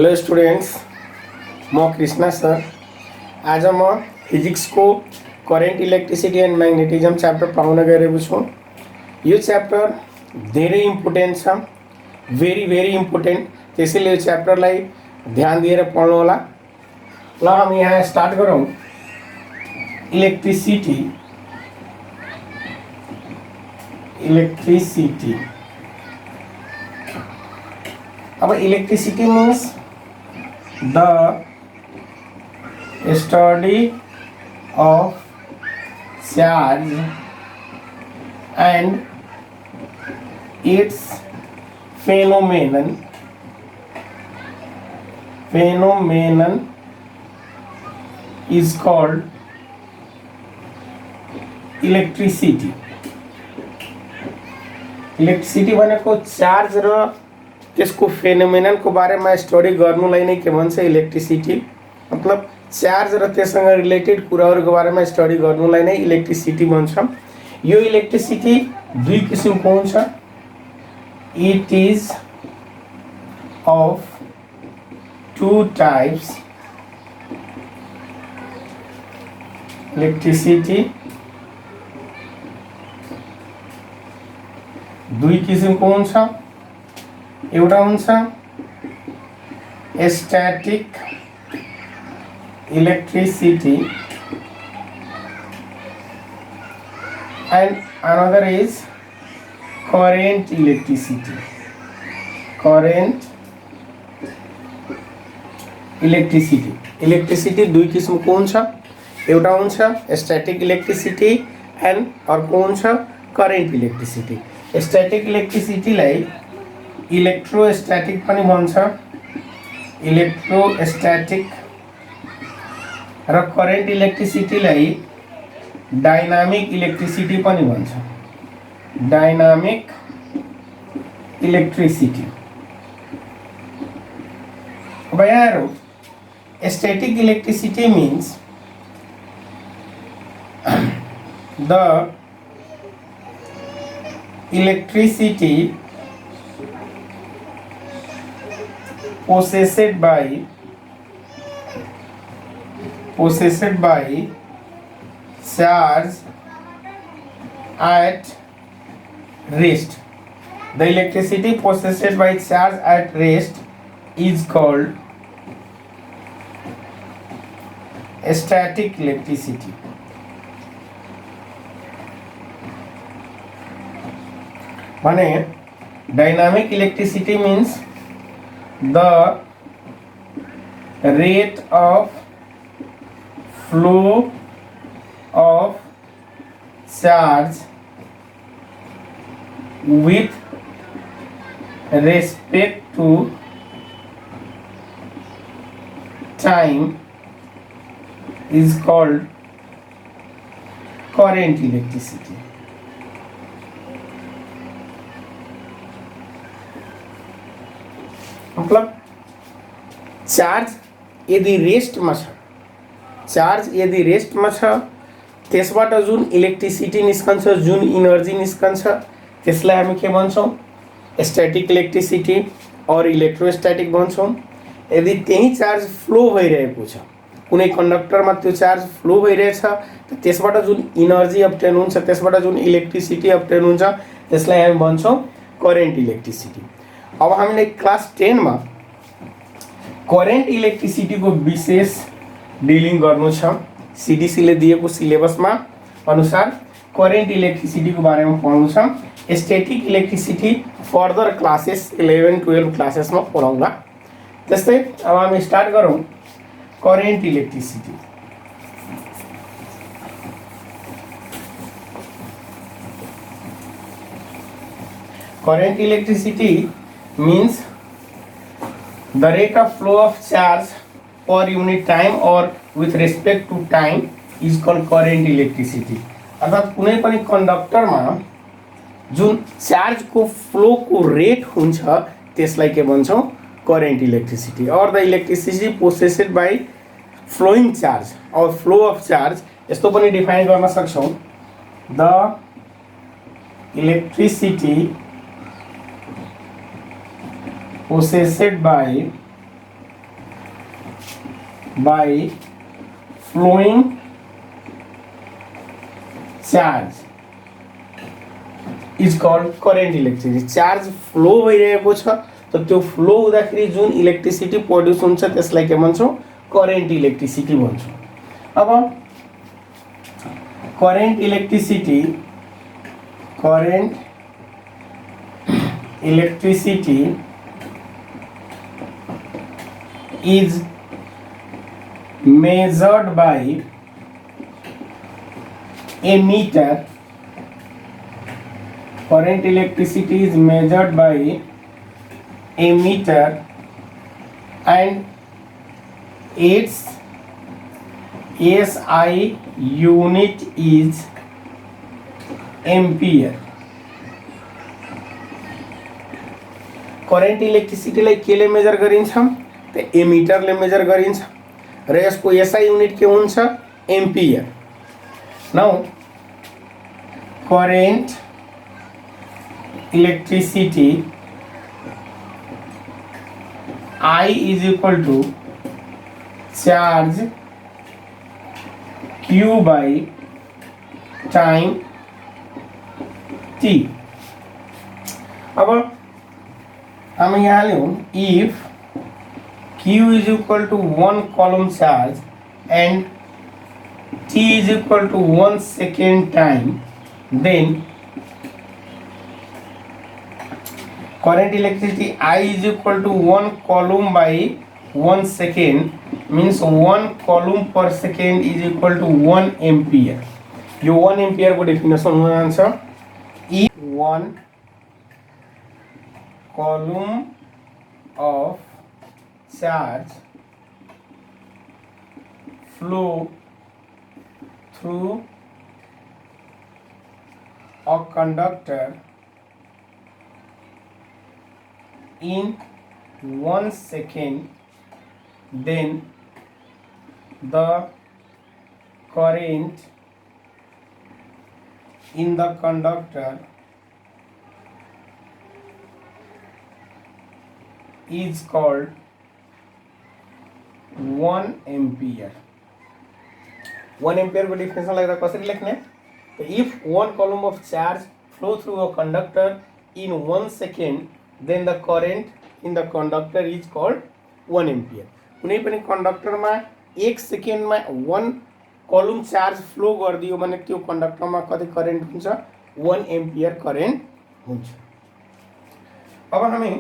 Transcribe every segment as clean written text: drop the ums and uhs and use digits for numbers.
Hello students, म Krishna sir. आज म फिजिक्स को current electricity and magnetism chapter पढाउन गइरहेको छु। यो चैप्टर धेरै इम्पोर्टेन्ट छ, भेरी इम्पोर्टेन्ट। त्यसैले यो च्याप्टरलाई ध्यान दिएर पढ्नु होला। ल हम यहाँ स्टार्ट गरौँ। इलेक्ट्रिसिटी अब electricity means the study of charge and its phenomenon is called electricity. Electricity भनेको चार्ज र त्यसको फेनोमेनन को बारेमा स्टडी गर्नुलाई नै के भन्छ इलेक्ट्रिसिटी। मतलब चार्ज र त्यससँग रिलेटेड कुराहरुको बारेमा स्टडी गर्नुलाई नै इलेक्ट्रिसिटी भन्छ। यो इलेक्ट्रिसिटी दुई किसिमको हुन्छ। It is of two types. Electricity दुई किसिमको हुन्छ। एउटा हुन्छ static electricity and another is current electricity. Electricity दुई किसिमको हुन्छ। एउटा हुन्छ स्टैटिक इलेक्ट्रिसिटी एन्ड अर्को हुन्छ करेन्ट इलेक्ट्रिसिटी। स्टैटिक इलेक्ट्रिसिटीलाई इलेक्ट्रोस्टैटिक पनि भन्छ। इलेक्ट्रोस्टैटिक र करेन्ट इलेक्ट्रिसिटीलाई डायनामिक इलेक्ट्रिसिटी पनि भन्छ। Dynamic electricity. अब यहाँ हेरौँ, static electricity means the electricity possessed by charge at rest. The electricity possessed by charge at rest is called static electricity. माने dynamic electricity means the rate of flow of charge with respect to time is called current electricity. मतलब charge यदि रेस्टमा छ, त्यसबाट जुन electricity निस्कन्छ, जुन energy निस्कन्छ, त्यसलाई हामी के भन्छौँ? स्टैटिक इलेक्ट्रिसिटी और इलेक्ट्रोस्टैटिक भन्छौँ। यदि त्यही चार्ज फ्लो भइरहेको छ, कुनै कन्डक्टरमा त्यो चार्ज फ्लो भइरहेछ, त त्यसबाट जुन इनर्जी अब्टेन हुन्छ, त्यसबाट जुन इलेक्ट्रिसिटी अब्टेन हुन्छ, त्यसलाई हामी भन्छौँ करेन्ट इलेक्ट्रिसिटी। अब हामीले क्लास 10 मा करेन्ट इलेक्ट्रिसिटी को विशेष डिलिङ गर्नु छ। सीडीसी ले दिएको सिलेबसमा अनुसार करेन्ट इलेक्ट्रिसिटी को बारेमा पढ्नु छ। Static electricity further classes 11-12 classes में पढाउँला। त्यस्तै अब हामी स्टार्ट गरौँ current electricity. Current electricity means the rate of flow of charge per unit time or with respect to time is called current electricity. अर्थात कुनै पनि कन्डक्टरमा जुन चार्ज को फ्लो को रेट हुन्छ, त्यसलाई के भन्छौँ? Current electricity. Or the electricity possessed by flowing charge or flow of charge, यस्तो पनि डिफाइन गर्न सक्छौँ। द electricity possessed by by flowing charge is called current electricity. Charge flow भइरहेको छ त त्यो फ्लो हुँदाखेरि जुन इलेक्ट्रिसिटी प्रोड्युस हुन्छ त्यसलाई के भन्छौँ करेन्ट इलेक्ट्रिसिटी भन्छौँ. अब current electricity is measured by a meter. Current electricity is measured by a meter and its SI unit is ampere. Current इलेक्ट्रिसिटीलाई केले मेजर गरिन्छ त एमिटरले मेजर गरिन्छ र यसको एसआई युनिट के हुन्छ ampere. Now current electricity I is equal to charge Q by time T. अब हम यहाँ लियौं if Q is equal to 1 column charge and T is equal to 1 second time, then current electricity I is equal to 1 coulomb by 1 second, means 1 coulomb per second is equal to 1 ampere. यो 1 ampere को definition हुन जान्छ if 1 coulomb of charge flow through a conductor in 1 second, then the current in the conductor is called 1 ampere. 1 ampere को definition लगता है कसरी लेखने तो if 1 coulomb of charge flow through a conductor in 1 second, then the current in the conductor is called 1 ampere. कुनै पनि कन्डक्टरमा 1 सेकेन्डमा 1 coulomb charge flow गरिदियो भने त्यो कन्डक्टरमा कति करेन्ट हुन्छ 1 एम्पियर करेन्ट हुन्छ. अब हामी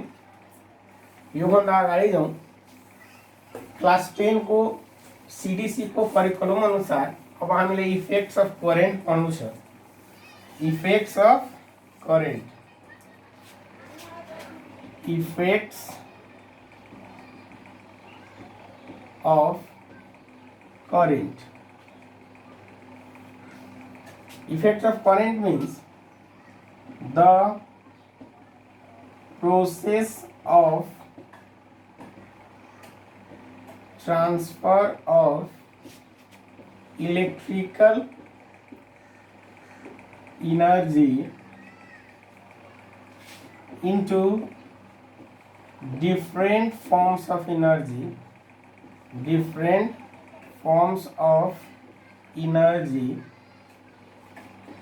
योभन्दा अगाडि जाउँ. क्लास 10 को सीडीसी को करिकुलम अनुसार अब हामीले इफेक्ट्स अफ करेन्ट पढ्नु छ. Effects of current, effects of current. Effects of current means the process of transfer of electrical energy into different forms of energy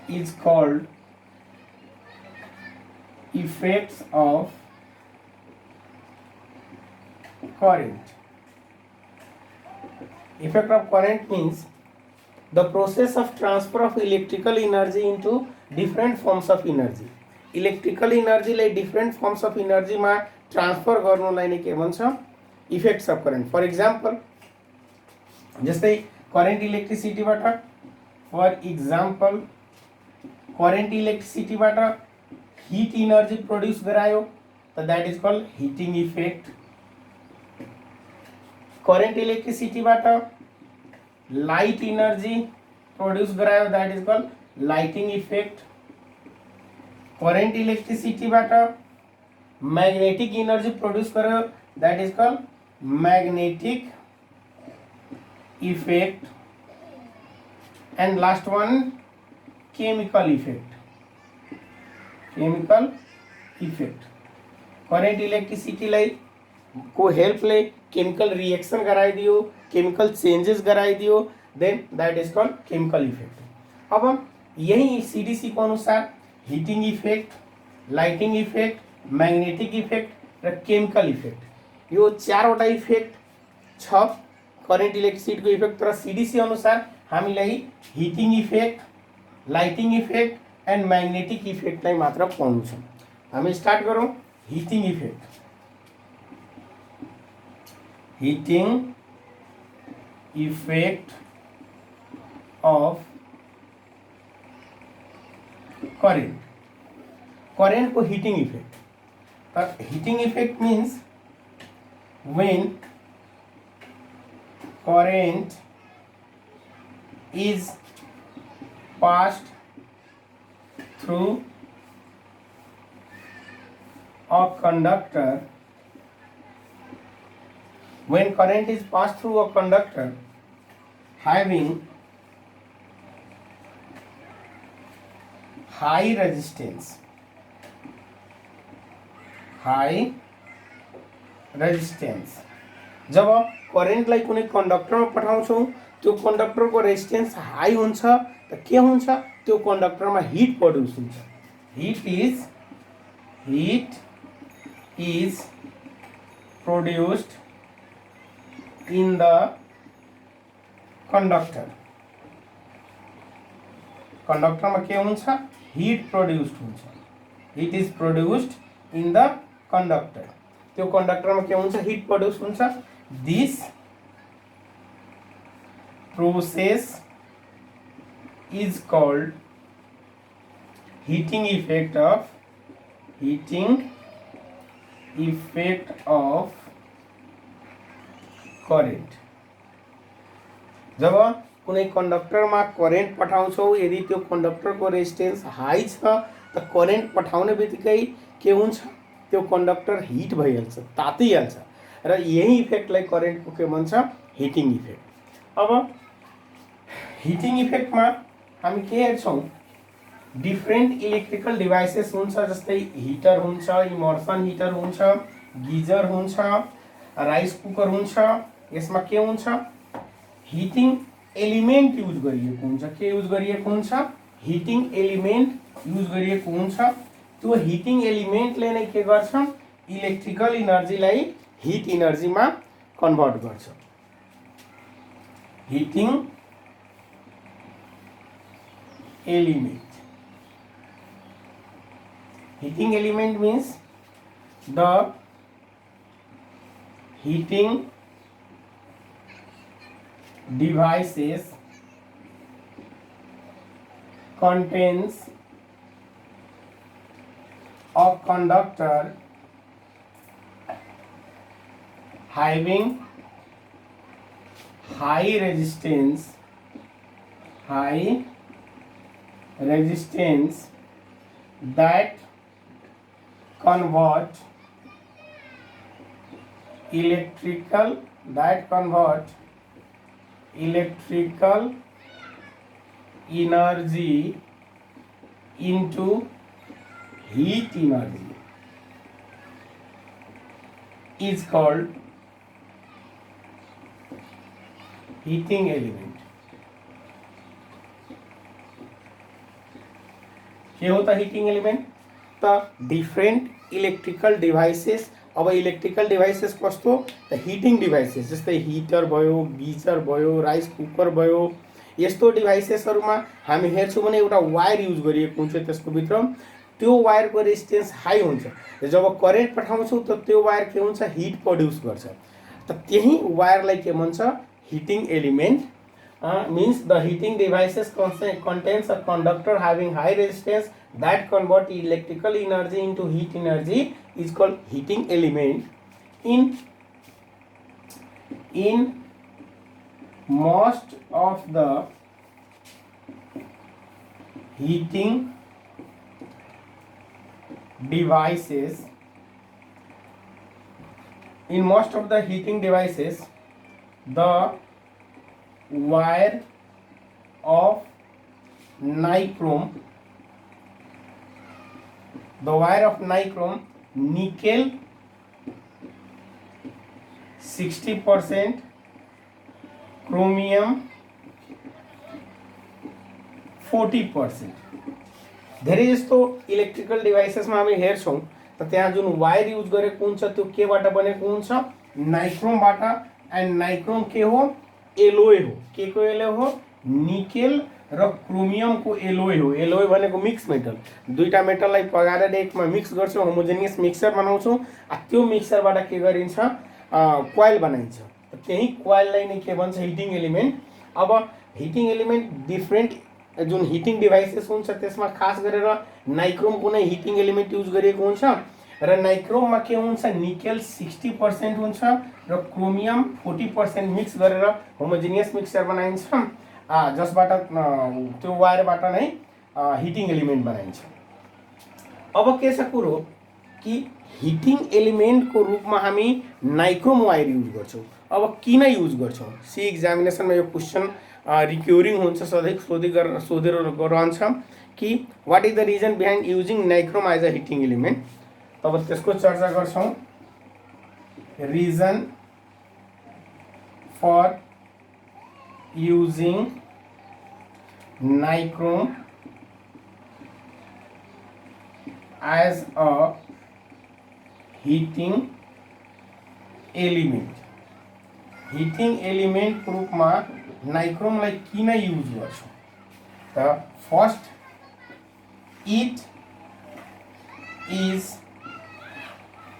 is called effects of current. Effect of current means the process of transfer of electrical energy into different forms of energy. Electrical इनर्जीलाई different forms of energy में transfer गर्नुलाई नै के भन्छ effects of current. For example जस्तै current इलेक्ट्रिसिटीबाट for example current इलेक्ट्रिसिटीबाट heat energy produce गरायो त that is called heating effect. Current इलेक्ट्रिसिटीबाट लाइट इनर्जी प्रोड्यूस गरायो that is called lighting effect. Current इलेक्ट्रिसिटीबाट मैग्नेटिक एनर्जी प्रोड्यूस गर्यो that is called magnetic effect. And last one chemical effect. Chemical effect current इलेक्ट्रिसिटीलाई को help ले chemical reaction कराई दियो, chemical changes कराई दियो, then that is called chemical effect. अब हम यही सीडीसी को अनुसार heating effect, lighting effect, magnetic effect र केमिकल इफेक्ट यो चारवटा इफेक्ट छ करेन्ट इलेक्ट्रिसिटीको इफेक्ट। तर सीडीसी अनुसार हामीलाई heating effect, lighting effect and magnetic इफेक्टलाई मात्र पढ्नु छ। हामी स्टार्ट गरौँ heating effect. Heating effect of current, करेन्टको heating effect. Heating effect means when current is passed through a conductor, when current is passed through a conductor having high resistance, जब करेन्टलाई कुनै कन्डक्टरमा पठाउँछौँ त्यो कन्डक्टरको रेजिस्टेन्स हाई हुन्छ त के हुन्छ, त्यो कन्डक्टरमा हिट प्रड्युस हुन्छ। Heat is produced in the conductor. कन्डक्टरमा के हुन्छ, हिट प्रड्युस्ड हुन्छ। Heat is produced in the conductor, त्यो कन्डक्टरमा के हुन्छ, हिट प्रड्युस हुन्छ। This process is called heating effect of current. जब कुनै कन्डक्टरमा करेन्ट पठाउँछौ, यदि त्यो कन्डक्टरको रेजिस्टेन्स हाई छ त करेन्ट पठाउने बित्तिकै के हुन्छ, त्यो कन्डक्टर हिट भइहाल्छ, तातिहाल्छ र यही इफेक्टलाई करेन्टको के भन्छ, हिटिङ इफेक्ट। अब हिटिङ इफेक्टमा हामी के हेर्छौँ, डिफ्रेन्ट इलेक्ट्रिकल डिभाइसेस हुन्छ, जस्तै हिटर हुन्छ, इमर्सन हिटर हुन्छ, गिजर हुन्छ, राइस कुकर हुन्छ। यसमा के हुन्छ, हिटिङ एलिमेन्ट युज गरिएको हुन्छ। के युज गरिएको हुन्छ, हिटिङ एलिमेन्ट युज गरिएको हुन्छ। त्यो हिटिङ एलिमेन्टले नै के गर्छ, इलेक्ट्रिकल इनर्जीलाई हिट इनर्जीमा कन्भर्ट गर्छ। Heating element, heating element means the heating devices contains a conductor having high resistance that convert electrical energy into heat energy is called heating element। क्या होता है heating element, त different electrical devices. अब electrical devices कस्तो, त heating devices जस्तै heater भयो, geyser भयो, rice cooker भयो, यस्तो डिभाइसेसहरुमा हामी हेर्छौँ भने एउटा वायर युज गरिएको हुन्छ। त्यसको भित्र त्यो वायरको रेजिस्टेन्स हाई हुन्छ। जब करेन्ट पठाउँछौँ त त्यो वायर के हुन्छ, हिट प्रड्युस गर्छ। त त्यही वायरलाई के भन्छ, heating element. Means the heating devices contains a conductor having high resistance that convert electrical energy into heat energy is called heating element। In most of the heating devices, the wire of nichrome, nickel 60% chromium 40%। धेरै जस्तो electrical डिभाइसेसमा हामी हेर्छौँ त त्यहाँ जुन wire use गरेको हुन्छ त्यो केबाट बनेको हुन्छ, नाइक्रोमबाट। एन्ड नाइक्रोम के हो, एलोय हो। के को एलोय हो, निकेल र क्रोमियमको एलोय हो। एलोय भनेको मिक्स मेटल, दुईटा मेटललाई पगारेर एकमा मिक्स गर्छौँ, होमोजेनियस मिक्सचर बनाउँछौँ। त्यो मिक्सचरबाट के गरिन्छ, कोइल बनाइन्छ। त्यही कोइललाई नै के भन्छ, हिटिङ एलिमेन्ट। अब हिटिङ एलिमेन्ट डिफ्रेन्ट जुन हिटिङ डिभाइसेस हुन्छ त्यसमा खास गरेर नाइक्रोमको नै हिटिङ एलिमेन्ट युज गरिएको हुन्छ। र नाइक्रोममा के हुन्छ, निकेल 60% हुन्छ र क्रोमियम 40% मिक्स गरेर होमोजेनियस मिक्सचर बनाइन्छ, जसबाट त्यो वायरबाट नै हिटिङ एलिमेन्ट बनाइन्छ। अब के छ कुरो कि हिटिङ एलिमेन्टको रूपमा हामी नाइक्रोम वायर युज गर्छौँ। अब किन युज गर्छौँ, सी एक्जामिनेसनमा यो क्वेसन रिक्युरिङ हुन्छ, सधैँ सोधेर रहन्छ कि what is the reason behind using nichrome as a heating element. तब त्यसको चर्चा गर्छौँ। Reason for using nichrome as a heating element. Heating एलिमेन्टको रूपमा नाइक्रोमलाई किन युज गर्छौँ त first, it is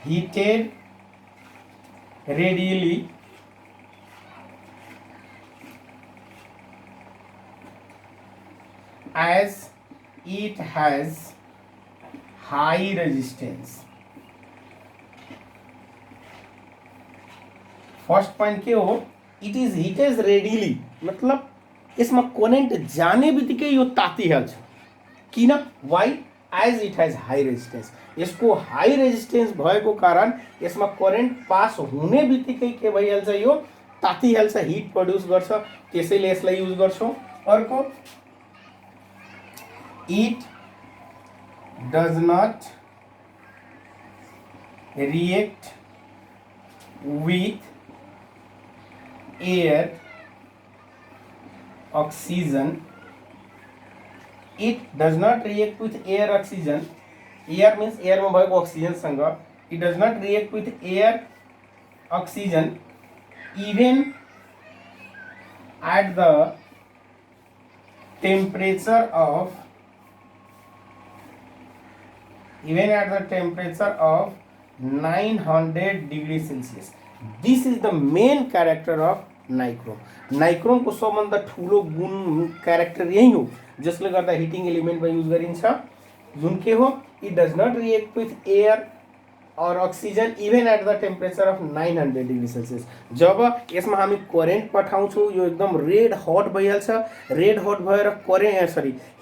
heated readily as it has high resistance। First point के हो, इट इज हिटेड रेडिली, मतलब यसमा करेन्ट जाने बित्तिकै यो तातिहाल्छ। किन, why, as it has high resistance. यसको हाई रेजिस्टेंस भएको कारण यसमा करेन्ट पास हुने बित्तिकै के भइहाल्छ, यो तातिहाल्छ, हिट प्रड्युस गर्छ, त्यसैले यसलाई युज गर्छौँ। अर्को, it does not react with air oxygen। It does not react with air oxygen। Air means air में भएको oxygen सँग। It does not react with air oxygen even at the temperature of 900 degrees Celsius। This is the main character of nichrome. नाइक्रोमको सबभन्दा ठुलो गुण character यही हो जसले गर्दा हिटिङ एलिमेन्टमा युज गरिन्छ। जुन के हो, it does not react with air or oxygen even at the temperature of 900 degree Celsius. जब यसमा हामी करेन्ट पठाउँछौँ यो एकदम रेड हट भइहाल्छ। रेड हट भएर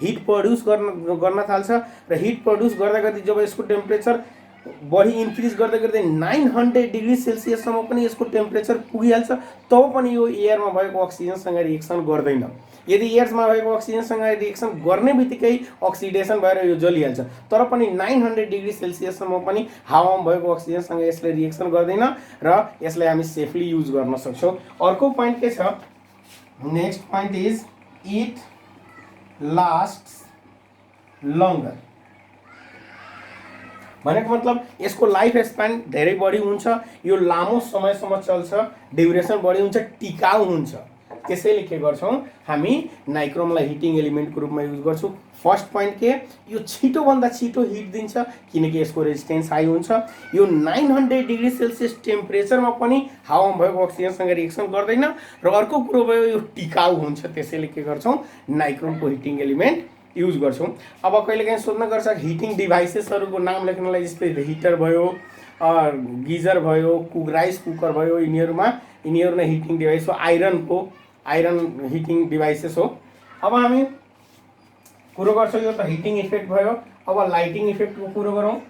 हिट प्रड्युस गर्न थाल्छ र हिट प्रड्युस गर्दा गर्दै जब यसको टेम्परेचर बढी इन्क्रिज गर्दै गर्दै 900 डिग्री सेल्सियससम्म पनि यसको टेम्परेचर पुगिहाल्छ, तब पनि यो एयरमा भएको अक्सिजनसँग रिएक्सन गर्दैन। यदि एयरमा भएको अक्सिजनसँग रिएक्सन गर्ने बित्तिकै अक्सिडेसन भएर यो जलिहाल्छ, तर पनि 900 डिग्री सेल्सियससम्म पनि हावामा भएको अक्सिजनसँग यसले रिएक्सन गर्दैन र यसलाई हामी सेफली युज गर्न सक्छौँ। अर्को पोइन्ट के छ, next point is it lasts लङ्गर। भनेको मतलब यसको लाइफ स्प्यान धेरै बढी हुन्छ, यो लामो समयसम्म चल्छ, ड्युरेसन बढी हुन्छ, टिकाउ हुन्छ। त्यसैले के गर्छौँ, हामी नाइक्रोमलाई हिटिङ एलिमेन्टको रूपमा युज गर्छौँ। फर्स्ट पोइन्ट के, यो छिटोभन्दा छिटो हिट दिन्छ किनकि यसको रेजिस्टेन्स हाई हुन्छ। यो 900 डिग्री सेल्सियस टेम्परेचरमा पनि हावामा भएको अक्सिजनसँग रिएक्सन गर्दैन र अर्को कुरो भयो यो टिकाउ हुन्छ। त्यसैले के गर्छौँ, नाइक्रोमको हिटिङ एलिमेन्ट युज गर्छौँ। अब कहिलेकाहीँ सोध्न गर्छ हिटिङ डिभाइसेसहरूको नाम लेख्नलाई, जस्तै हिटर भयो, गिजर भयो, राइस कुकर भयो, यिनीहरू नै हिटिङ डिभाइस हो। आइरन हिटिङ डिभाइसेस हो। अब हामी कुरो गर्छौँ, यो त हिटिङ इफेक्ट भयो। अब लाइटिङ इफेक्टको कुरो गरौँ।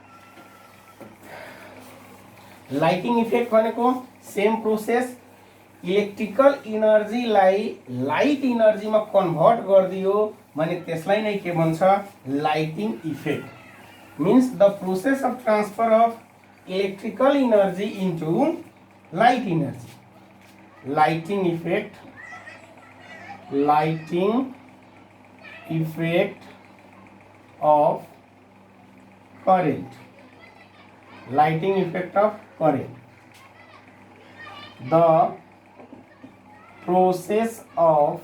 लाइटिङ इफेक्ट भनेको सेम प्रोसेस, इलेक्ट्रिकल इनर्जीलाई लाइट इनर्जीमा कन्भर्ट गरिदियो भने त्यसलाई नै के भन्छ, lighting effect. Means the process of transfer of electrical energy into light energy, lighting effect of current, lighting effect of current, the process of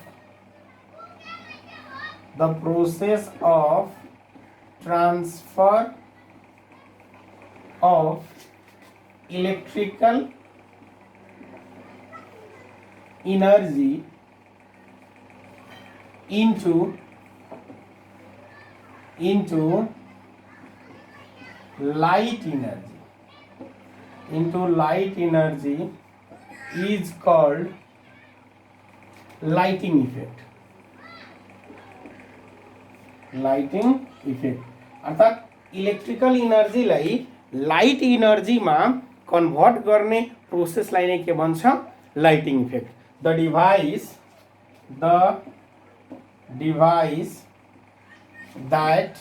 transfer of electrical energy into light energy is called lighting effect. अर्थात electrical इनर्जीलाई light इनर्जीमा convert गर्ने प्रोसेसलाई नै के भन्छ, lighting effect. The device that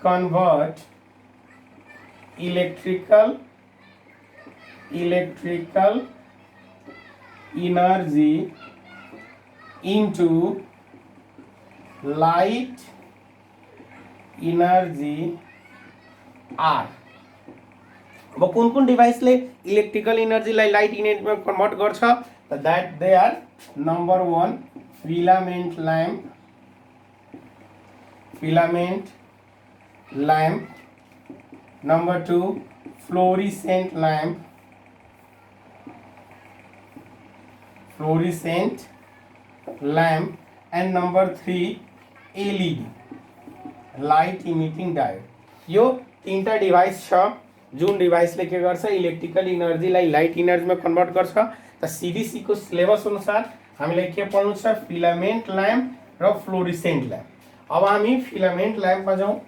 convert electrical energy into light energy are. अब कुन डिभाइसले इलेक्ट्रिकल इनर्जीलाई लाइट इनर्जीमा कन्भर्ट गर्छ त that they are number 1 filament lamp, number 2 fluorescent lamp, and number 3 LED, light emitting diode. यो तीनटा डिभाइस छ जुन डिभाइसले के गर्छ, इलेक्ट्रिकल इनर्जीलाई लाइट इनर्जीमा कन्भर्ट गर्छ. त सीडीसी को सिलेबस अनुसार हामीलाई के पढ्नु छ, फिलामेन्ट ल्याम्प र फ्लोरिसेन्ट ल्याम्प. अब हामी फिलामेन्ट ल्याम्पमा जाउँ.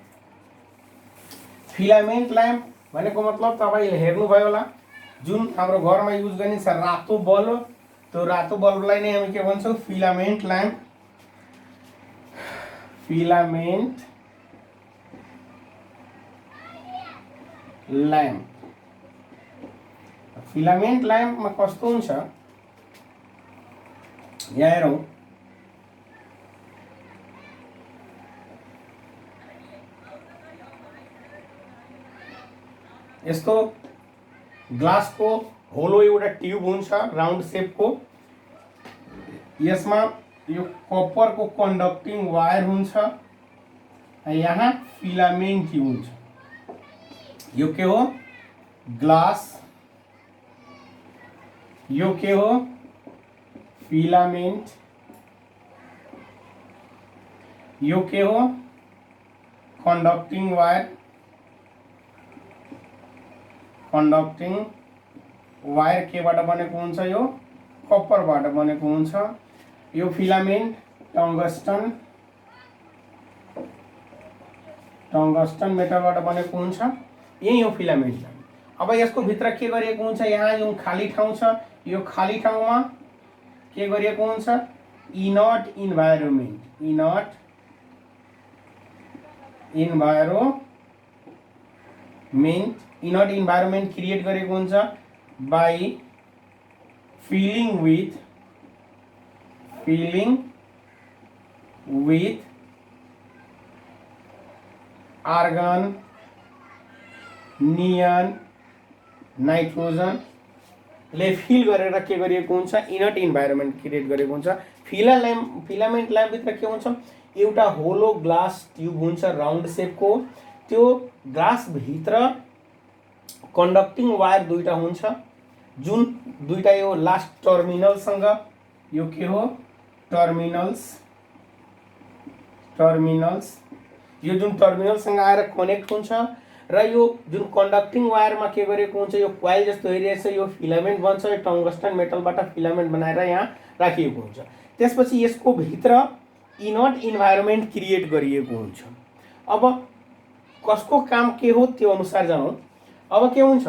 फिलामेन्ट ल्याम्प भनेको मतलब तपाईले हेर्नुभयो होला, जुन हाम्रो घरमा युज गरिन्छ रातो बल्ब, त्यो रातो बल्बलाई नै हामी के भन्छौँ, फिलामेन्ट ल्याम्प. फिलामेन्ट ल्याम्पमा कस्तो हुन्छ, यहाँ हेरौँ. यस्तो ग्लास को होलो एउटा ट्यूब हुन्छ राउन्ड शेप को, यसमा यो कपर को कंडक्टिंग वायर हुन्छ, यहाँ फिलामेन्ट ट्यूब हुन्छ. यो के हो, ग्लास. यो के हो, फिलामेन्ट. यो के हो, कंडक्टिंग वायर. कंडक्टिंग वायर केबाट बनेको हुन्छ, यो कपरबाट बनेको हुन्छ. यो फिलामेन्ट टंगस्टन मेटलबाट बनेको हुन्छ. यही हो फिलामेन्ट. अब यसको भित्र के गरिएको हुन्छ, यहाँ जुन खाली ठाउँ छ, यो खाली ठाउँमा के गरिएको हुन्छ, इनर्ट इन्भाइरोमेन्ट क्रिएट गरेको हुन्छ by filling with argon, neon, nitrogen ले फिल गरेर के गरिएको हुन्छ, इनर्ट इन्भाइरोमेन्ट क्रिएट गरेको हुन्छ. फिलामेन्ट ल्याम्प भित्र के हुन्छ, एउटा होलो ग्लास ट्यूब हुन्छ राउन्ड शेपको. त्यो ग्लास भित्र कंडक्टिंग वायर दुईटा हुन्छ, जुन दुईटा यो लास्ट टर्मिनलसँग, यो के हो, टर्मिनल्स. यो जुन टर्मिनलसँग आएर कनेक्ट हुन्छ र यो जुन कंडक्टिंग वायरमा के गरेको हुन्छ, यो कोइल जस्तो हेरिरहेछ, यो फिलामेन्ट बन्छ. यो टंगस्टन मेटलबाट फिलामेन्ट बनाएर यहाँ राखिएको हुन्छ. त्यसपछि यसको भित्र इनर्ट इन्भाइरोमेन्ट क्रिएट गरिएको हुन्छ. अब कसको काम के हो त्यो अनुसार जाउँ. अब के हुन्छ,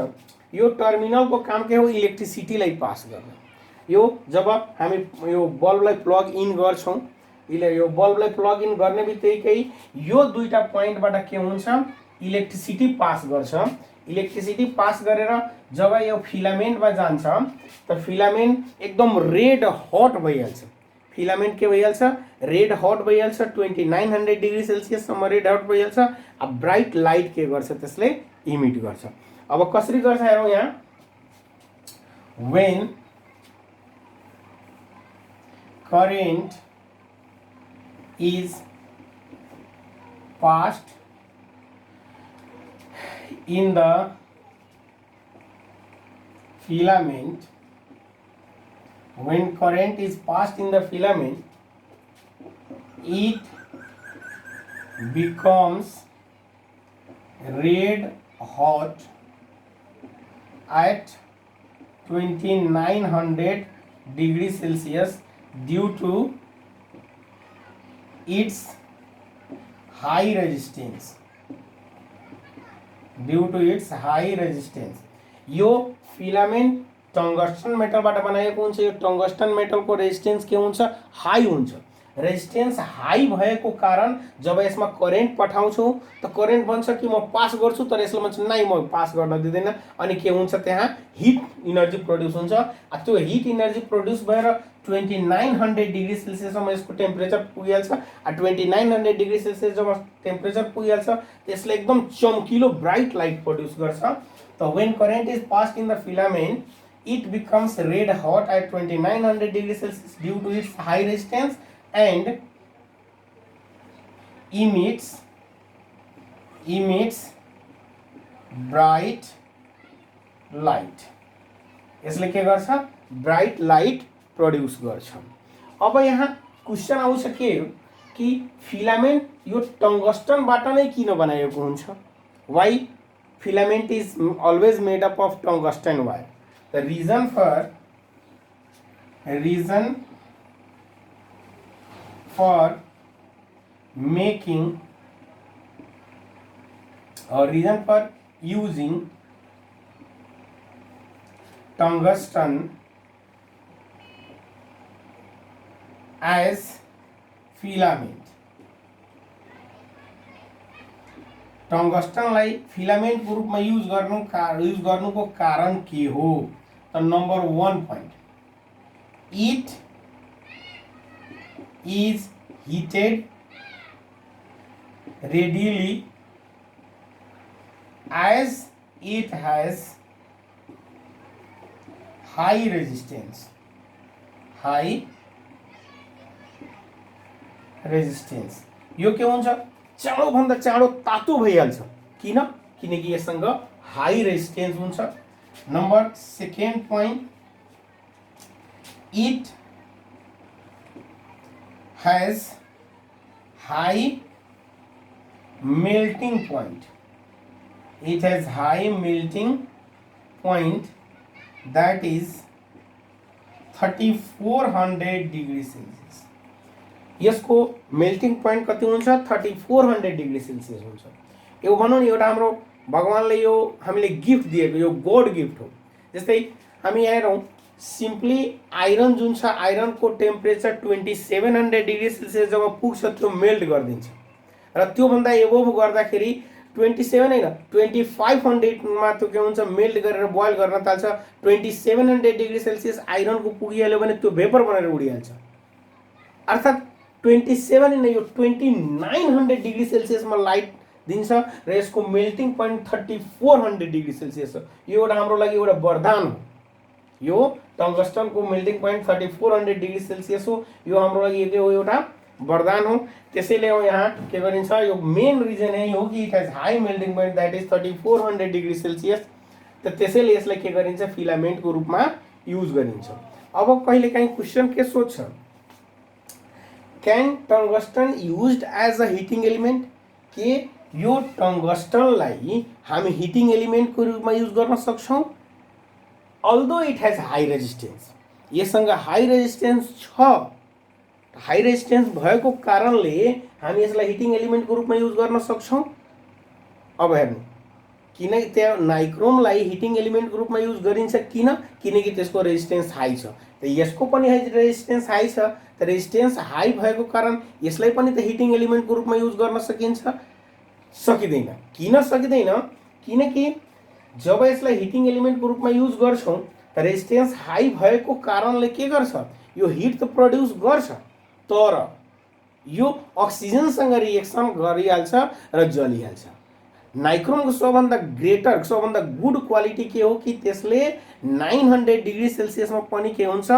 यो टर्मिनल को काम के हो, इलेक्ट्रिसिटीलाई पास गर्न. यो जब हामी यो बल्बलाई प्लग इन गर्छौं, यो बल्बलाई प्लग इन गर्ने बित्तिकै यो दुईटा पोइन्टबाट के हुन्छ, इलेक्ट्रिसिटी पास गर्छ. इलेक्ट्रिसिटी पास गरेर जब यो फिलामेन्टमा जान्छ त फिलामेन्ट एकदम रेड हट भइहाल्छ। फिलामेन्ट के भइहाल्छ, रेड हट भइहाल्छ, 2900 डिग्री सेल्सियससम्म रेड हट भइहाल्छ। अब ब्राइट लाइट के गर्छ, त्यसले इमिट गर्छ। अब कसरी गर्छ हेरौँ यहाँ, when current is passed in the filament, when current is passed in the filament, it becomes red hot at 2900 degree Celsius due to its high resistance. Due to its high resistance. यो filament tungsten मेटलबाट बनाएको हुन्छ। यो tungsten मेटलको resistance के हुन्छ, high हुन्छ। Resistance high भएको कारण जब यसमा करेन्ट पठाउँछु त करेन्ट भन्छ कि म पास गर्छु, तर यसले भन्छ नाइ म पास गर्न दिँदैन। अनि के हुन्छ, त्यहाँ हिट इनर्जी प्रोड्युस हुन्छ। त्यो हिट इनर्जी प्रोड्युस भएर 2900 डिग्री सेल्सियससम्म यसको टेम्परेचर पुगिहाल्छ। 2900 डिग्री सेल्सियस जब टेम्परेचर पुगिहाल्छ त्यसले एकदम चम्किलो ब्राइट लाइट प्रोड्युस गर्छ। त when current is passed in the filament, it becomes red hot at 2900 degree Celsius due to its high resistance and emits bright light. यसले के गर्छ, ब्राइट लाइट प्रोड्युस गर्छ। अब यहाँ क्वेसन आउँछ के कि फिलामेन्ट यो टंगस्टनबाट नै किन बनाएको हुन्छ? Why filament is always made up of tungsten wire? The reason for making or reason for using tungsten as filament, टंगस्टनलाई फिलामेन्टको रूपमा युज गर्नुको कारण के हो? त number 1 point, it is heated readily as it has high resistance. यो के हुन्छ, चाँडो भन्दा चाँडो तातो भइहाल्छ। किन? किनकि यससँग हाई रेजिस्टेन्स हुन्छ। Number 2nd point, it has high melting point. It has high melting point, that is 3400 degree Celsius. यसको मेल्टिङ पोइन्ट कति हुन्छ, 3400 डिग्री सेल्सियस हुन्छ। यो भनौँ नि एउटा हाम्रो भगवानले यो हामीले गिफ्ट दिएको, यो गॉड गिफ्ट हो। जस्तै हामी यहाँ हेरौँ, सिम्पली आइरन जुन छ, आइरनको टेम्परेचर 2700 डिग्री सेल्सियस जब पुग्छ त्यो मेल्ट गरिदिन्छ। र त्योभन्दा एबोभ गर्दाखेरि 27 होइन 2500 मा त्यो के हुन्छ, मेल्ट गरेर बोइल गर्न थाल्छ। 2700 डिग्री सेल्सियस आइरनको पुगिहाल्यो भने त्यो भेपर बनेर उडिहाल्छ। अर्थात् 27 होइन, यो 2900 डिग्री सेल्सियसमा लाइट दिन्छ र यसको मेल्टिङ पोइन्ट 3400 डिग्री सेल्सियस हो। यो एउटा हाम्रो लागि एउटा वरदान हो। यो टंगस्टनको मेल्टिङ पोइन्ट 3400 डिग्री सेल्सियस हो। यो हाम्रो लागि एउटा वरदान हो। त्यसैले यहाँ के गरिन्छ, यो मेन रिजन यही हो कि it has high melting point, that is 3400 degree Celsius. त त्यसैले यसलाई के गरिन्छ, फिलामेन्टको रूपमा युज गरिन्छ। अब कहिलेकाहीँ क्वेसन के सोध्छ, can tungsten used as a heating element? के यो टंगस्टनलाई हामी हिटिङ एलिमेन्टको रूपमा युज गर्न सक्छौँ? Although it has high resistance, यससँग हाई रेजिस्टेन्स छ। हाई रेजिस्टेन्स भएको कारणले हामी यसलाई हिटिङ एलिमेन्टको रूपमा युज गर्न सक्छौँ। अब हेर्नु, किन त्यहाँ नाइक्रोमलाई हिटिङ एलिमेन्टको रूपमा युज गरिन्छ? किन? किनकि त्यसको रेजिस्टेन्स हाई छ। त यसको पनि रेजिस्टेन्स हाई छ। त रेजिस्टेन्स हाई भएको कारण यसलाई पनि त हिटिङ एलिमेन्टको रूपमा युज गर्न सकिन्छ? सकिँदैन। किन सकिँदैन? किनकि जब यसलाई हिटिङ एलिमेन्टको रूपमा युज गर्छौँ त रेजिस्टेन्स हाई भएको कारणले के गर्छ, यो हिट त प्रड्युस गर्छ, तर यो अक्सिजनसँग रिएक्सन गरिहाल्छ र जलिहाल्छ। नाइक्रोमको सबभन्दा ग्रेटर, सबभन्दा गुड क्वालिटी के हो कि त्यसले 900 डिग्री सेल्सियसमा पनि के हुन्छ,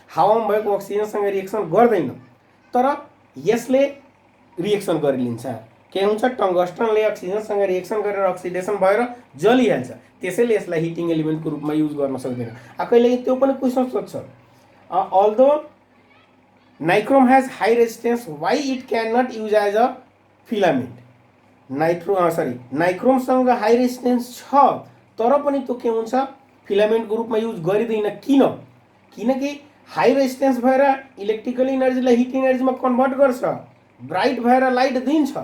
हावामा भएको अक्सिजनसँग रिएक्सन गर्दैन, तर यसले रिएक्सन गरिलिन्छ। के हुन्छ, टङ्गस्टनले अक्सिजनसँग रिएक्सन गरेर अक्सिडेसन भएर जलिहाल्छ, त्यसैले यसलाई हिटिङ एलिमेन्टको रूपमा युज गर्न सक्दैन। कहिले त्यो पनि क्वेसन सोध्छ, although nichrome has high resistance why it can not use as a filament. नाइक्रोमसँग हाई रेजिस्टेंस छ तर पनि त्यो के हुन्छ, फिलामेन्टको रूपमा युज गरिँदैन। किनकि हाई रेजिस्टेंस भएर इलेक्ट्रिकल इनर्जीलाई हिट इनर्जीमा कन्भर्ट गर्छ, ब्राइट भएर लाइट दिन्छ,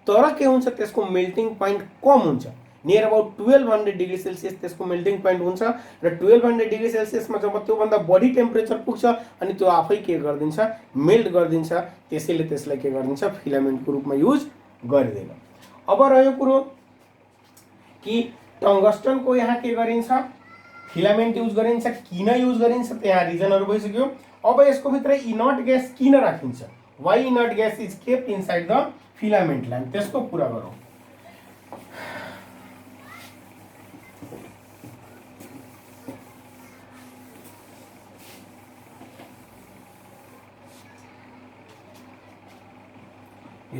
तर के हुन्छ, त्यसको मेल्टिङ पोइन्ट कम हुन्छ। नियर अबाउट 1200 डिग्री सेल्सियस त्यसको मेल्टिङ पोइन्ट हुन्छ र 1200 डिग्री सेल्सियसमा जब त्योभन्दा बढी टेम्परेचर पुग्छ अनि त्यो आफै के गरिदिन्छ, मेल्ट गरिदिन्छ, त्यसैले त्यसलाई के गरिदिन्छ, फिलामेन्टको रूपमा युज गरिँदैन। अब रह्यो कुरो कि टङ्गस्टनको यहाँ के गरिन्छ, फिलामेन्ट युज गरिन्छ, किन युज गरिन्छ, त्यहाँ रिजनहरू भइसक्यो। अब यसको भित्र इनर्ट ग्यास किन राखिन्छ, why inert gas is kept inside the filament line, त्यसको कुरा गरौँ।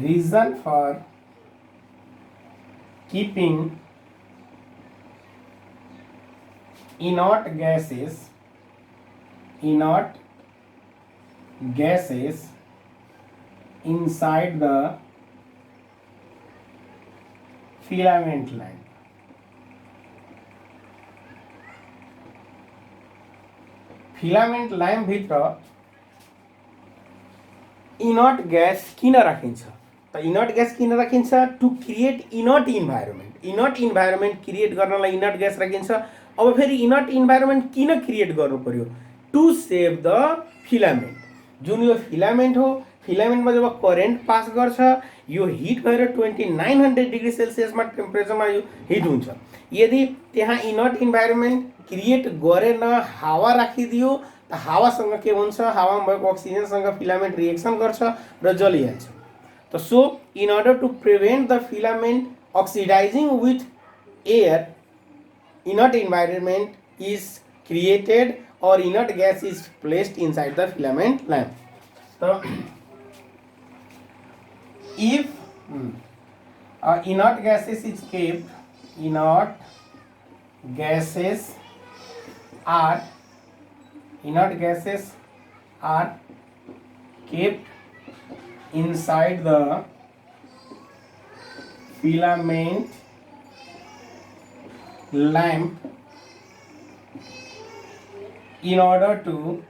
Reason for keeping inert gases inside the filament line. Filament line भित्र इनर्ट ग्यास किन राखिन्छ, त इनर्ट ग्यास किन राखिन्छ, to create inert environment. Inert environment create गर्नलाई इनर्ट ग्यास राखिन्छ। अब फेरि इनर्ट इन्भाइरोमेन्ट किन क्रिएट गर्नु पर्यो, टु सेभ द फिलामेन्ट। जुन यो फिलामेन्ट हो, फिलामेन्टमा जब करेन्ट पास गर्छ, यो हिट भएर 2900 डिग्री सेल्सियसमा टेम्परेचरमा यो हिट हुन्छ। यदि त्यहाँ इनर्ट इन्भाइरोमेन्ट क्रिएट गरेन, हावा राखिदियो त हावासँग के हुन्छ, हावामा भएको अक्सिजनसँग फिलामेन्ट रिएक्सन गर्छ र जलिहाल्छ। त so in order to prevent the filament oxidising with air, inert environment is created or inert gas is placed inside the filament lamp. तो if inert gases is kept, inert gases are kept inside the filament lamp in order to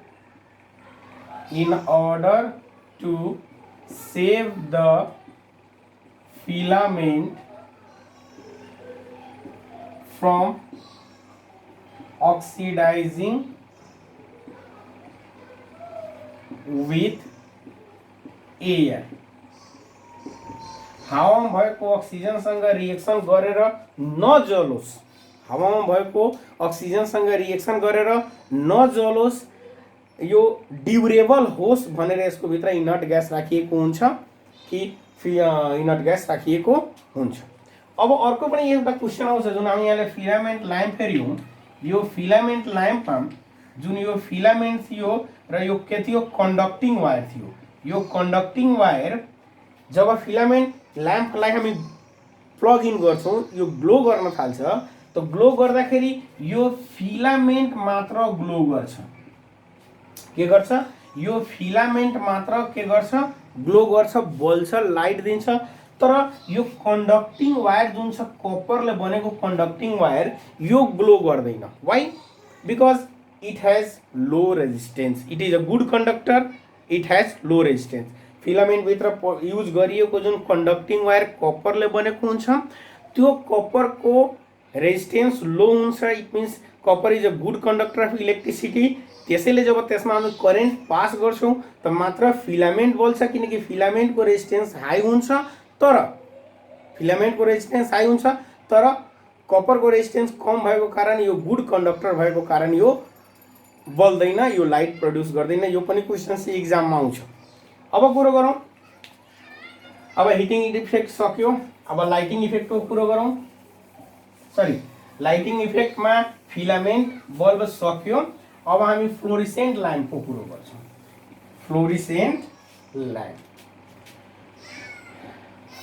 save the filament from oxidizing with air। हावामा भएको अक्सिजनसँग reaction गरेर नजलोस्, हावामा भएको अक्सिजनसँग reaction गरेर नजलोस्, यो durable होस् भनेर यसको भित्र इनर्ट ग्यास राखिएको हुन्छ कि इनर्ट ग्यास राखिएको हुन्छ। अब अर्को पनि एउटा क्वेसन आउँछ, जुन हामी यहाँले फिलामेन्ट ल्याम्प हेर्यौँ। यो फिलामेन्ट ल्याम्पमा जुन यो फिलामेन्ट थियो र यो के थियो, कन्डक्टिङ वायर थियो। यो कन्डक्टिङ वायर जब फिलामेन्ट ल्याम्पलाई हामी प्लग इन गर्छौँ, यो ग्लो गर्न थाल्छ। त ग्लो गर्दाखेरि यो फिलामेन्ट मात्र ग्लो गर्छ। के गर्छ, यो फिलामेन्ट मात्र के गर्छ, ग्लो गर्छ, बल्छ, लाइट दिन्छ। तर यो कन्डक्टिङ वायर जुन छ, कपरले बनेको कन्डक्टिङ वायर, यो ग्लो गर्दैन। Why? Because it has low resistance. It is a good conductor, it has low resistance. Filament भित्र युज गरिएको जुन कन्डक्टिङ वायर कपरले बनेको हुन्छ, त्यो कपरको रेजिस्टेन्स लो हुन्छ। It means copper is a good conductor of electricity. त्यसैले जब त्यसमा हामी करेन्ट पास गर्छौँ त मात्र फिलामेन्ट बल्छ, किनकि फिलामेन्टको रेजिस्टेन्स हाई हुन्छ। तर फिलामेन्टको रेजिस्टेन्स हाई हुन्छ, तर कपरको रेजिस्टेन्स कम भएको कारण यो गुड कन्डक्टर भएको कारण यो बल्दैन, यो लाइट प्रड्युस गर्दैन। यो पनि क्वेसन चाहिँ इक्जाममा आउँछ। अब कुरो गरौँ, अब हिटिङ इफेक्ट सक्यो, अब लाइटिङ इफेक्टको कुरो गरौँ। सरी, लाइटिङ इफेक्टमा फिलामेन्ट बल्ब सक्यो। अब हामी फ्लोरिसेन्ट ल्याम्पको कुरो गर्छौँ। फ्लोरिसेन्ट ल्याम्प,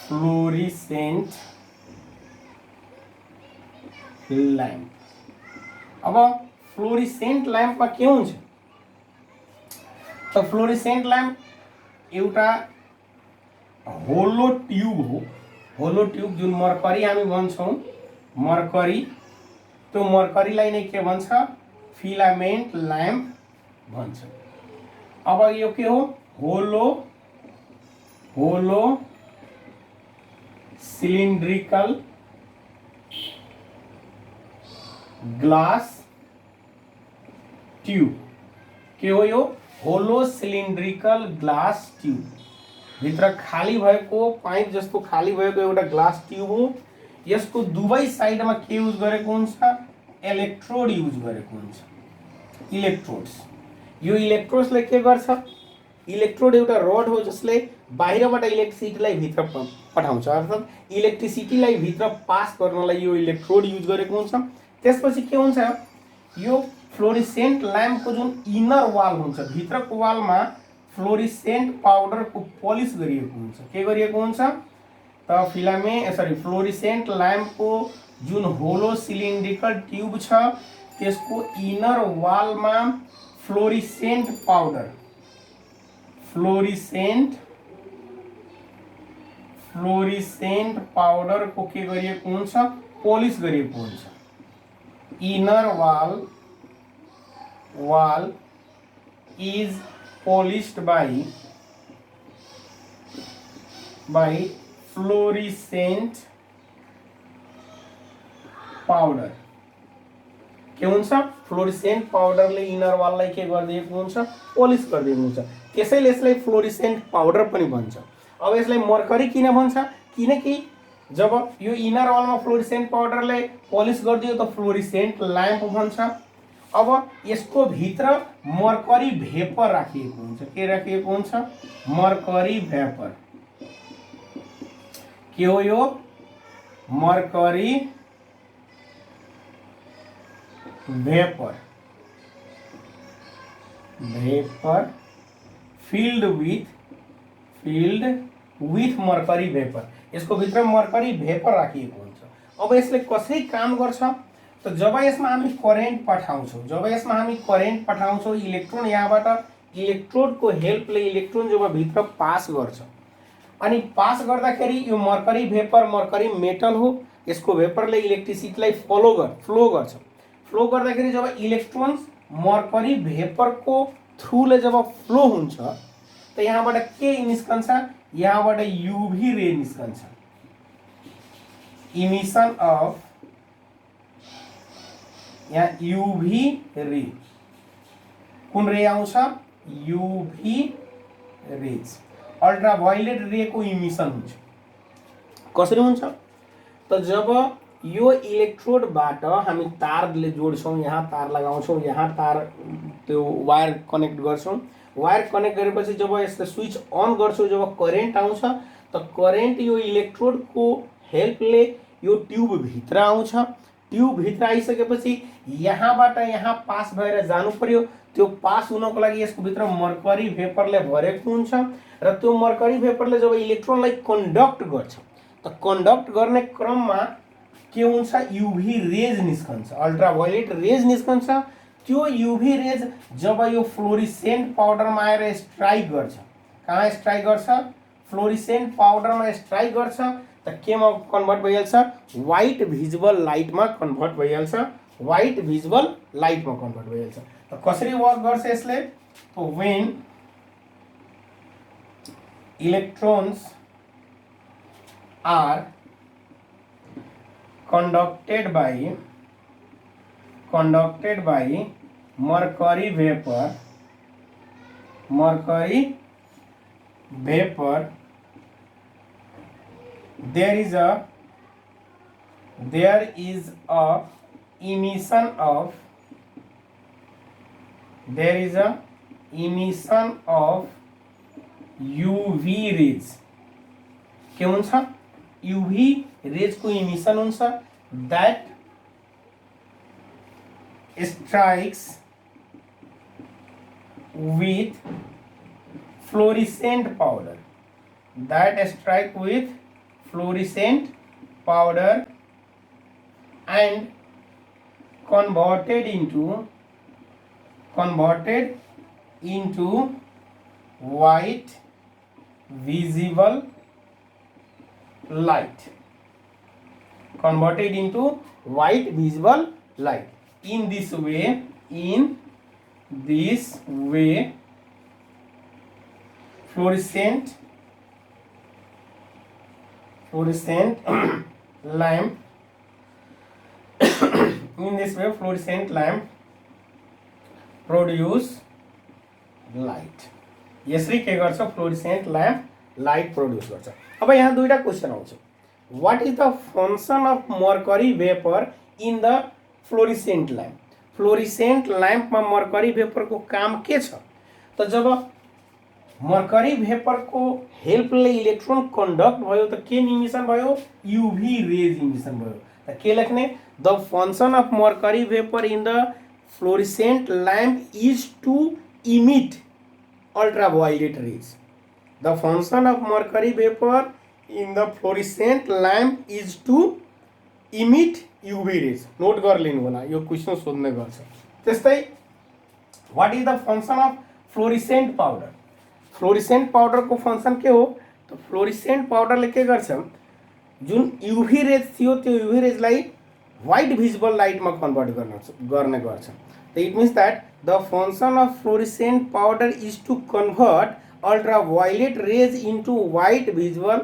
फ्लोरिसेन्ट ल्याम्प। अब फ्लोरिसेन्ट ल्याम्पमा के हुन्छ त फ्लोरिसेन्ट ल्याम्प एउटा होलो ट्युब हो। होलो ट्युब जुन मर्करी हामी भन्छौँ, मर्करी, त्यो मर्करीलाई नै के भन्छ, फिलामेन्ट ल्याम्प भन्छ। अब यो के हो, होलो होलो सिलिन्ड्रिकल ग्लास ट्युब। के हो यो, होलो सिलिन्ड्रिकल ग्लास ट्युब। भित्र खाली भएको पाइप जस्तो खाली भएको एउटा ग्लास ट्युब हो। यसको दुवै साइडमा के युज गरेको हुन्छ, इलेक्ट्रोड युज गरेको हुन्छ, इलेक्ट्रोड्स। यो इलेक्ट्रोड्सले के गर्छ, इलेक्ट्रोड एउटा रड हो जसले बाहिरबाट इलेक्ट्रिसिटीलाई भित्र पठाउँछ, अर्थात् इलेक्ट्रिसिटीलाई भित्र पास गर्नलाई यो इलेक्ट्रोड युज गरेको हुन्छ। त्यसपछि के हुन्छ, यो फ्लोरिसेन्ट ल्याम्पको जुन इनर वाल हुन्छ, भित्रको वालमा फ्लोरिसेन्ट पाउडरको पलिस गरिएको हुन्छ। के गरिएको हुन्छ त फ्लोरिसेन्ट ल्याम्पको जुन होलो सिलिन्ड्रिकल ट्युब छ त्यसको इनर वालमा फ्लोरिसेन्ट पाउडर, फ्लोरिसेन्ट पाउडरको के गरिएको हुन्छ, पोलिस गरिएको हुन्छ। Inner wall is polished by fluorescent powder। के हुन्छ, फ्लोरिसेन्ट पाउडरले इनर वाललाई के गरिदिएको हुन्छ, पोलिस गरिदिएको हुन्छ। त्यसैले यसलाई फ्लोरिसेन्ट पाउडर पनि भन्छ। अब यसलाई मर्करी किन भन्छ, किनकि जब यो इनर वालमा फ्लोरिसेन्ट पाउडरले पोलिस गरिदियो त फ्लोरिसेन्ट ल्याम्प भन्छ। अब यसको भित्र मर्करी भेपर राखिएको हुन्छ। के राखिएको हुन्छ, मर्करी भेपर। के हो यो, mercury vapour, vapour filled with mercury vapour. यसको भित्र मर्करी भेपर राखिएको हुन्छ। अब यसले कसरी काम गर्छ त जब यसमा हामी करेन्ट पठाउँछौँ, इलेक्ट्रोन यहाँबाट इलेक्ट्रोडको हेल्पले इलेक्ट्रोन जब भित्र पास गर्छ, अनि पास गर्दाखेरि यो मर्करी भेपर, मर्करी मेटल हो, यसको भेपरले इलेक्ट्रिसिटीलाई फ्लो गर्छ। फ्लो गर्दाखेरि जब इलेक्ट्रोन्स मर्करी भेपरको थ्रुले जब फ्लो हुन्छ त यहाँबाट के निस्कन्छ, यहाँबाट युभी रे निस्कन्छ, इमिसन अफ, यहाँ युभी रे, कुन रे आउँछ, युभी रेज, अल्ट्राभायोलेट रे को इमिसन हुन्छ। कसरी हुन्छ त जब यो इलेक्ट्रोडबाट हामी तारले जोड्छौँ, यहाँ तार लगाउँछौँ, यहाँ तार त्यो वायर कनेक्ट गर्छौँ, वायर कनेक्ट गरेपछि जब यसले स्विच अन गर्छौँ, जब करेन्ट आउँछ त करेन्ट यो इलेक्ट्रोडको हेल्पले यो ट्युब भित्र आउँछ। ट्युब भित्र आइसकेपछि यहाँबाट यहाँ पास भएर जानु पर्यो। त्यो पास हुनको लागि यसको भित्र मर्करी भेपरले भरेको हुन्छ र त्यो मर्करी भेपरले जब इलेक्ट्रोनलाई कन्डक्ट गर्छ त कन्डक्ट गर्ने क्रममा के हुन्छ, युभी रेज निस्कन्छ, अल्ट्राभायोलेट रेज निस्कन्छ। त्यो युभी रेज जब यो फ्लोरिसेन्ट पाउडरमा आएर स्ट्राइक गर्छ, कहाँ स्ट्राइक गर्छ, फ्लोरिसेन्ट पाउडरमा स्ट्राइक गर्छ त केमा कन्भर्ट भइहाल्छ, व्हाइट भिजिबल लाइटमा कन्भर्ट भइहाल्छ, व्हाइट भिजिबल लाइटमा कन्भर्ट भइहाल्छ। त कसरी वर्क गर्छ यसले, तो when electrons are conducted by mercury vapor, there is a there is a emission of UV rays के हुन्छ UV rays को emission हुन्छ that strikes with fluorescent powder and converted into white visible light. In this way fluorescent lamp produce light. यसरी के गर्छ fluorescent lamp light produce गर्छ। अब यहाँ दुईटा क्वेशन आउँछ, what is the function of mercury vapour in the fluorescent lamp. Fluorescent ल्याम्पमा mercury वेपरको काम के छ त जब मर्करी वेपरको हेल्पले इलेक्ट्रोन कन्डक्ट भयो त के इमिसन भयो यूवी रेज इमिसन भयो त के लेख्ने the function of mercury vapour in the fluorescent lamp is to emit ultraviolet rays. The function of mercury vapor in the fluorescent lamp is to emit UV rays. Note कर लिनु होला, यो question सोध्ने गर्छ। त्यस्तै what is the function of fluorescent powder? Fluorescent powder को function के हो त फ्लोरेसेन्ट पाउडरले के गर्छ जुन यूवी रेज थियो त्यो यूवी रेजलाई व्हाइट भिजिबल लाइटमा कन्भर्ट गर्ने गर्छ। It means that the function of fluorescent powder is to convert ultraviolet rays into white visible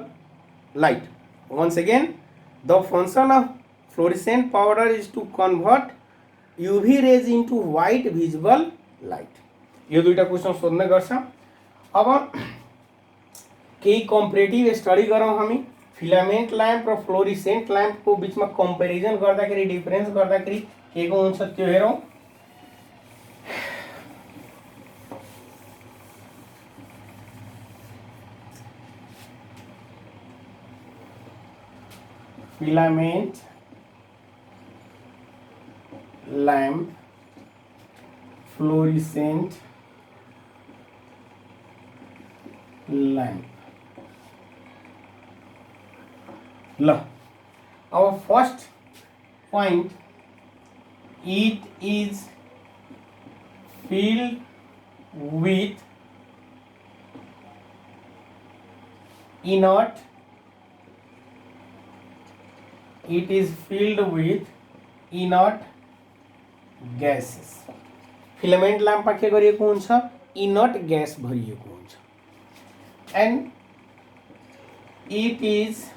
light. Once again, the function of fluorescent powder is to convert UV rays into white visible light. यो दुईटा question सोध्ने गर्छ। अब केही comparative study गरौँ हामी। Filament lamp र fluorescent ल्याम्पको बीचमा कम्पेरिजन गर्दाखेरि डिफरेन्स गर्दाखेरि के को हुन्छ त्यो हेरौँ। Filament lamp fluorescent lamp our first point, it is filled with inert gases. Filament ल्याम्पमा के गरिएको हुन्छ इनर्ट ग्यास भरिएको हुन्छ and it is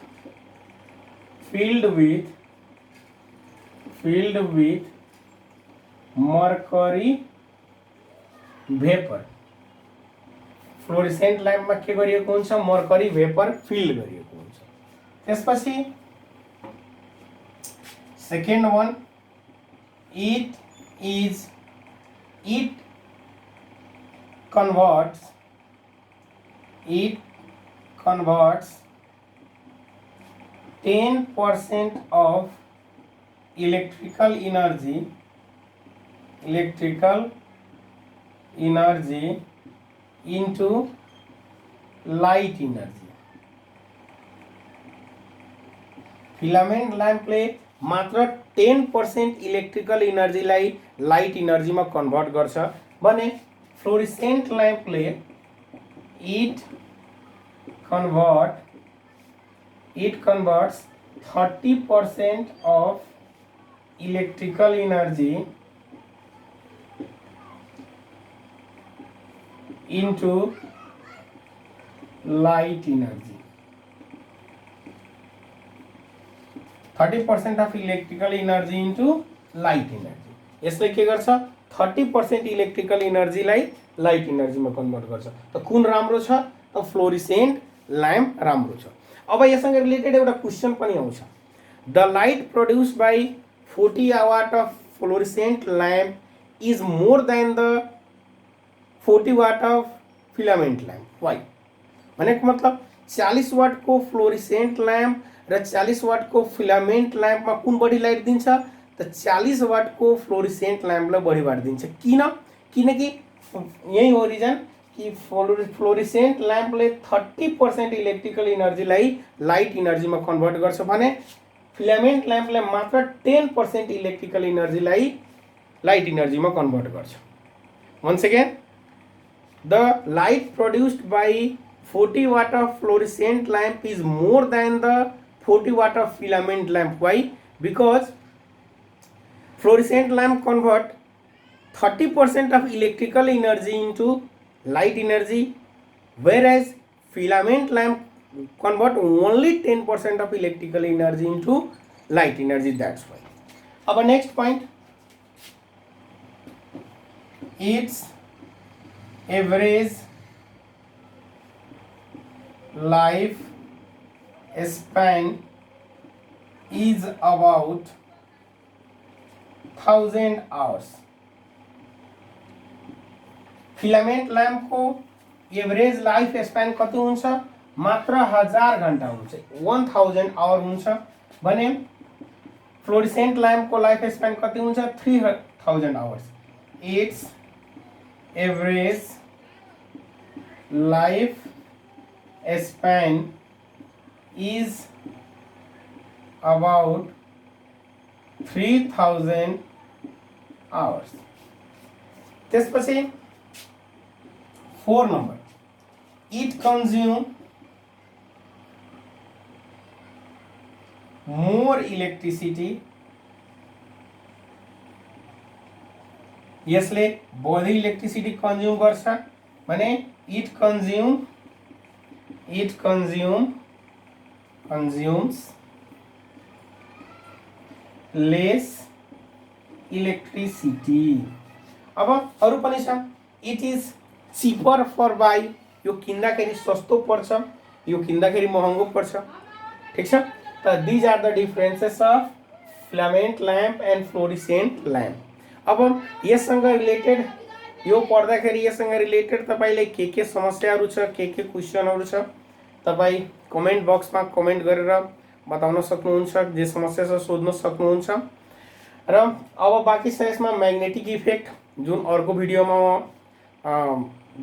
filled with mercury vapor. Fluorescent ल्याम्पमा के गरिएको हुन्छ मर्करी भेपर फिल गरिएको हुन्छ। त्यसपछि second one, it converts 10% of electrical energy into light energy. Filament ल्याम्पले मात्र 10% इलेक्ट्रिकल एनर्जीलाई लाइट एनर्जीमा कन्भर्ट गर्छ भने फ्लोरेसेन्ट ल्याम्पले it converts 30% of electrical energy into light energy. 30% of electrical energy into light energy. यसले के गर्छ 30% इलेक्ट्रिकल एनर्जीलाई लाइट एनर्जीमा कन्भर्ट गर्छ। त कुन राम्रो छ त फ्लोरेसेन्ट ल्याम्प राम्रो छ। अब यससँग रिलेटेड एउटा क्वेशन पनि आउँछ, The light produced by 40 watt of fluorescent lamp is more than the 40 watt of filament lamp. Why माने मतलब 40 वाट को फ्लोरिसेंट लैम्प र 40 वाट को फिलामेंट लैम्प में कुन बढी लाइट दिन्छ त 40 वाट को फ्लोरिसेंट लैम्प लाई बढी वाट दिन्छ. किन? किनकि यही हो रिजन कि फ्लोरिसेंट लैम्प ले 30% इलेक्ट्रिकल एनर्जी लाई लाइट एनर्जी में कन्भर्ट गर्छ भने फिलामेंट लैम्प ले मात्र 10% इलेक्ट्रिकल एनर्जी लाई लाइट एनर्जी में कन्भर्ट गर्छ. Once again, the light produced by 40 watt of fluorescent lamp is more than the 40 watt of filament lamp. Why? Because fluorescent lamp convert 30% of electrical energy into light energy, whereas filament lamp convert only 10% of electrical energy into light energy. That's why. Our next point, its average life span is about 1000 hours. Filament lamp को average life span कति हुन्छ? मात्र 1000 घण्टा हुन्छ, 1000 our हुन्छ भने fluorescent lamp को life span कति हुन्छ? 3000 hours. It's average life span is about 3000 hours. त्यसपछि 4 number, it consume more electricity. यसले बढी इलेक्ट्रिसिटी कन्ज्युम गर्छ भने it consumes less electricity. अब अरु पनि छ, it is cheaper for buy. यो किन्दाखेरि सस्तो पर्छ, यो किन्दाखेरि महँगो पर्छ. ठीक छ. त these are the differences of filament lamp and fluorescent lamp. अब यससँग रिलेटेड यो पढ्दाखेरि यससँग रिलेटेड तपाईले के समस्याहरु छ, के क्वेशनहरु छ, तपाई कमेन्ट बक्समा कमेन्ट गरेर बताउन सक्नुहुन्छ, जे समस्या छ सोध्न सक्नुहुन्छ. र अब बाँकी छ यसमा म्याग्नेटिक इफेक्ट जुन अर्को भिडियोमा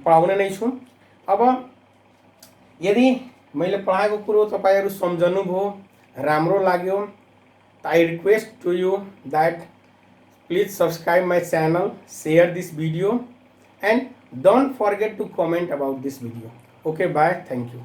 पढाउने नै छु. अब यदि मैले पढाएको कुरो तपाईहरु सम्झनु भो, राम्रो लाग्यो, त I request to you that please subscribe my channel, share this video and don't forget to comment about this video. Okay, bye, thank you.